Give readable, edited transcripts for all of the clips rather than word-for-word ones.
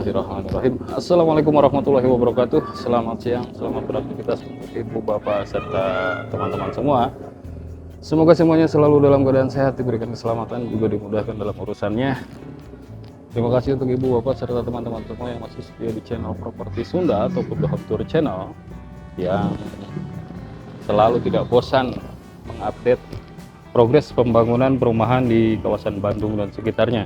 Bismillahirrahmanirrahim. Assalamualaikum warahmatullahi wabarakatuh. Selamat siang, selamat beraktivitas untuk ibu, bapak, serta teman-teman semua. Semoga semuanya selalu dalam keadaan sehat, diberikan keselamatan, juga dimudahkan dalam urusannya. Terima kasih untuk ibu, bapak, serta teman-teman semua yang masih setia di channel Properti Sunda ataupun The Home Tour Channel yang selalu tidak bosan mengupdate progres pembangunan perumahan di kawasan Bandung dan sekitarnya.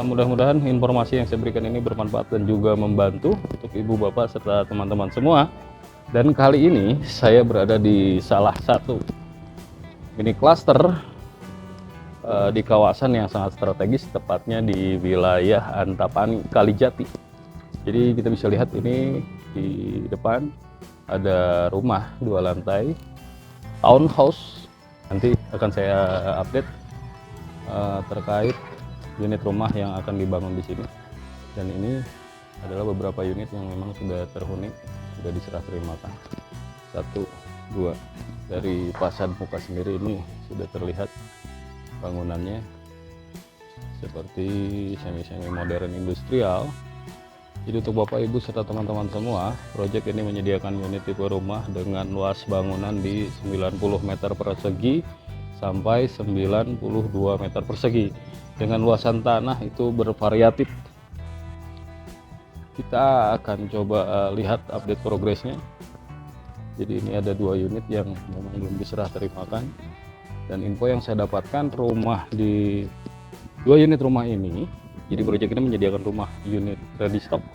Mudah-mudahan informasi yang saya berikan ini bermanfaat dan juga membantu untuk ibu, bapak, serta teman-teman semua. Dan kali ini saya berada di salah satu mini cluster di kawasan yang sangat strategis, tepatnya di wilayah Antapani, Kalijati. Jadi kita bisa lihat ini di depan ada rumah 2 lantai townhouse. Nanti akan saya update terkait unit rumah yang akan dibangun di sini. Dan ini adalah beberapa unit yang memang sudah terhuni, sudah diserah terimakan. 1, 2. Dari fasad muka sendiri ini sudah terlihat bangunannya seperti semi-semi modern industrial. Jadi untuk bapak ibu serta teman-teman semua, proyek ini menyediakan unit tipe rumah dengan luas bangunan di 90 meter persegi sampai 92 meter persegi. Dengan luasan tanah itu bervariatif. Kita akan coba lihat update progresnya. Jadi ini ada 2 unit yang memang belum diserah terimakan. Dan info yang saya dapatkan, rumah di 2 unit rumah ini, jadi proyek ini menyediakan rumah unit ready stock.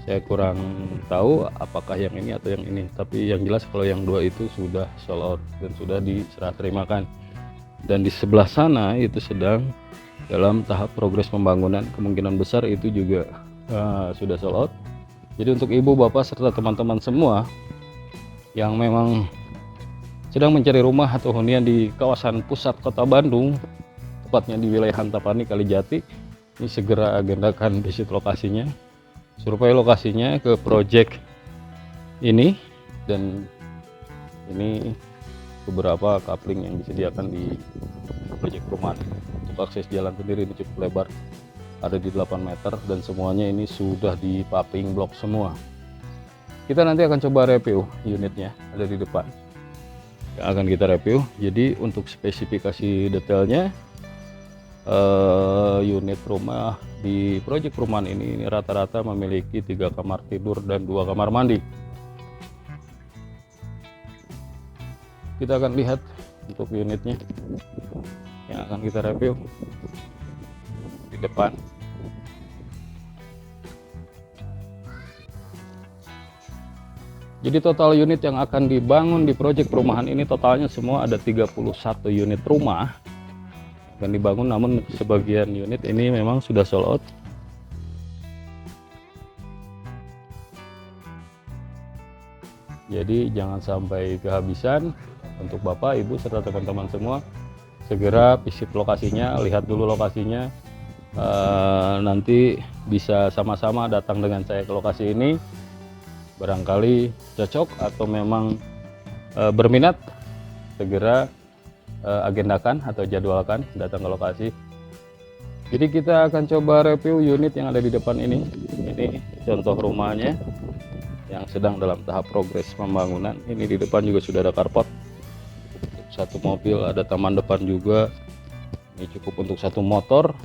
Saya kurang tahu apakah yang ini atau yang ini, tapi yang jelas kalau yang 2 itu sudah sold out dan sudah diserah terimakan. Dan di sebelah sana itu sedang dalam tahap progres pembangunan, kemungkinan besar itu juga sudah sold out. Jadi untuk ibu, bapak, serta teman-teman semua yang memang sedang mencari rumah atau hunian di kawasan pusat kota Bandung, tepatnya di wilayah Antapani, Kalijati, ini segera agendakan visit lokasinya, survei lokasinya ke proyek ini. Dan ini beberapa coupling yang disediakan di proyek perumahan. Untuk akses jalan sendiri ini cukup lebar, ada di 8 meter, dan semuanya ini sudah di paving block semua. Kita nanti akan coba review unitnya, ada di depan yang akan kita review. Jadi untuk spesifikasi detailnya, unit rumah di proyek perumahan ini rata-rata memiliki 3 kamar tidur dan 2 kamar mandi. Kita akan lihat untuk unitnya yang akan kita review di depan. Jadi total unit yang akan dibangun di proyek perumahan ini totalnya semua ada 31 unit rumah akan dibangun, namun sebagian unit ini memang sudah sold out. Jadi jangan sampai kehabisan. Untuk bapak, ibu, serta teman-teman semua, segera visit lokasinya, lihat dulu lokasinya. Nanti bisa sama-sama datang dengan saya ke lokasi ini. Barangkali cocok atau memang berminat, segera agendakan atau jadwalkan datang ke lokasi. Jadi kita akan coba review unit yang ada di depan ini. Ini contoh rumahnya yang sedang dalam tahap progres pembangunan. Ini di depan juga sudah ada carport untuk 1 mobil, ada taman depan juga. Ini cukup untuk 1 motor.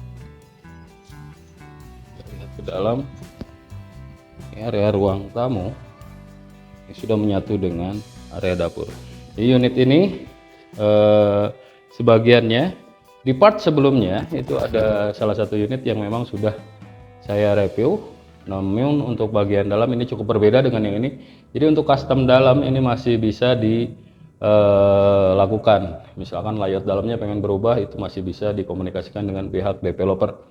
Kita lihat ke dalam. Ini area ruang tamu. Ini sudah menyatu dengan area dapur. Di unit ini sebagiannya di part sebelumnya itu ada salah satu unit yang memang sudah saya review, namun untuk bagian dalam ini cukup berbeda dengan yang ini. Jadi untuk custom dalam ini masih bisa dilakukan. Misalkan layout dalamnya pengen berubah, itu masih bisa dikomunikasikan dengan pihak developer.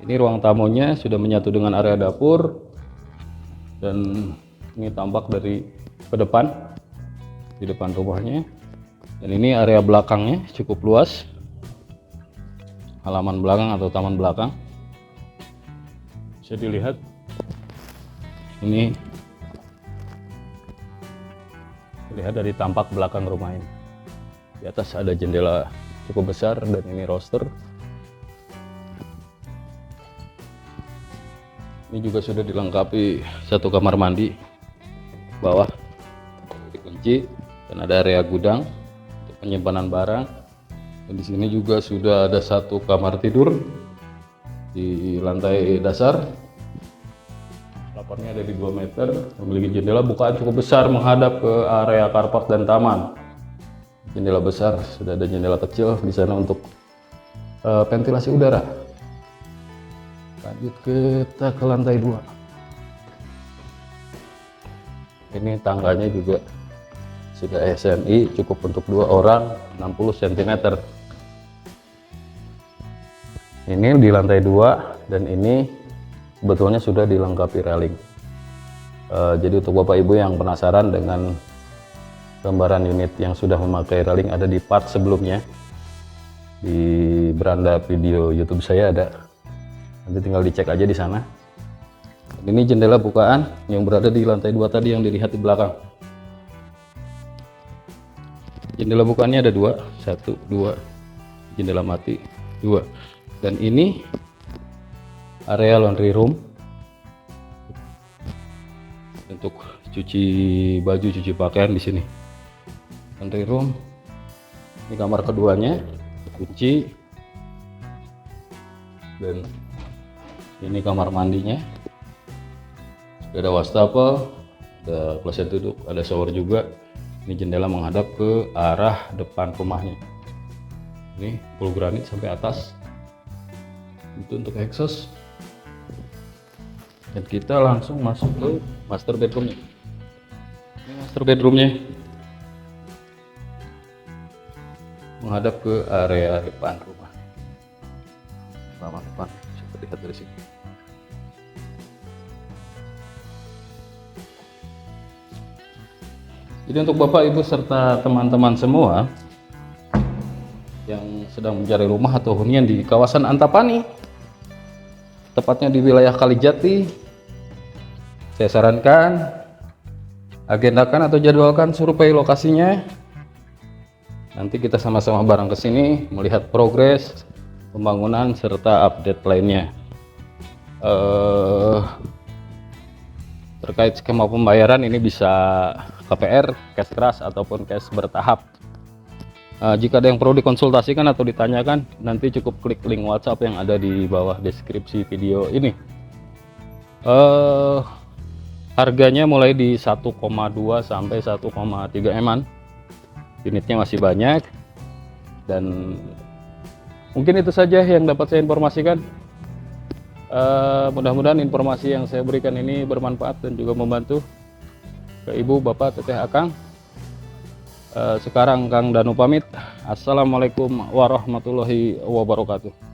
Ini ruang tamunya sudah menyatu dengan area dapur, dan ini tampak dari ke depan, di depan rumahnya. Dan ini area belakangnya cukup luas, halaman belakang atau taman belakang. Bisa dilihat ini, lihat dari tampak belakang rumah ini. Di atas ada jendela cukup besar dan ini roster. Ini juga sudah dilengkapi satu kamar mandi bawah dikunci, dan ada area gudang untuk penyimpanan barang. Dan di sini juga sudah ada satu kamar tidur di lantai dasar. Lapannya ada di 2 meter, memiliki jendela bukaan cukup besar menghadap ke area carport dan taman. Jendela besar, sudah ada jendela kecil di sana untuk ventilasi udara. Lanjut kita ke lantai 2. Ini tangganya juga sudah SMI, cukup untuk 2 orang, 60 cm. Ini di lantai 2, dan ini sebetulnya sudah dilengkapi railing. Jadi untuk Bapak Ibu yang penasaran dengan gambaran unit yang sudah memakai railing, ada di part sebelumnya di beranda video YouTube saya ada. Nanti tinggal dicek aja di sana. Ini jendela bukaan yang berada di lantai 2 tadi yang dilihat di belakang. Jendela bukaannya ada 2, 1, 2, jendela mati 2. Dan ini area laundry room untuk cuci baju, cuci pakaian di sini. Laundry room. Ini kamar keduanya, kunci. Dan ini kamar mandinya. Sudah ada wastafel, ada kloset duduk, ada shower juga. Ini jendela menghadap ke arah depan rumahnya. Ini full granit sampai atas. Itu untuk exhaust. Dan kita langsung masuk ke master bedroomnya. Ini master bedroomnya menghadap ke area depan rumah. Halaman depan bisa terlihat dari sini. Jadi untuk Bapak Ibu serta teman-teman semua yang sedang mencari rumah atau hunian di kawasan Antapani, tepatnya di wilayah Kalijati, saya sarankan agendakan atau jadwalkan survei lokasinya. Nanti kita sama-sama bareng ke sini melihat progres pembangunan serta update lainnya. Terkait skema pembayaran ini bisa KPR, cash keras ataupun cash bertahap. Jika ada yang perlu dikonsultasikan atau ditanyakan, nanti cukup klik link WhatsApp yang ada di bawah deskripsi video ini. Harganya mulai di 1,2 sampai 1,3 M-an. Unitnya masih banyak, dan mungkin itu saja yang dapat saya informasikan. Mudah-mudahan informasi yang saya berikan ini bermanfaat dan juga membantu ke Ibu, Bapak, Teteh, Akang. Sekarang Kang Danu pamit. Assalamualaikum warahmatullahi wabarakatuh.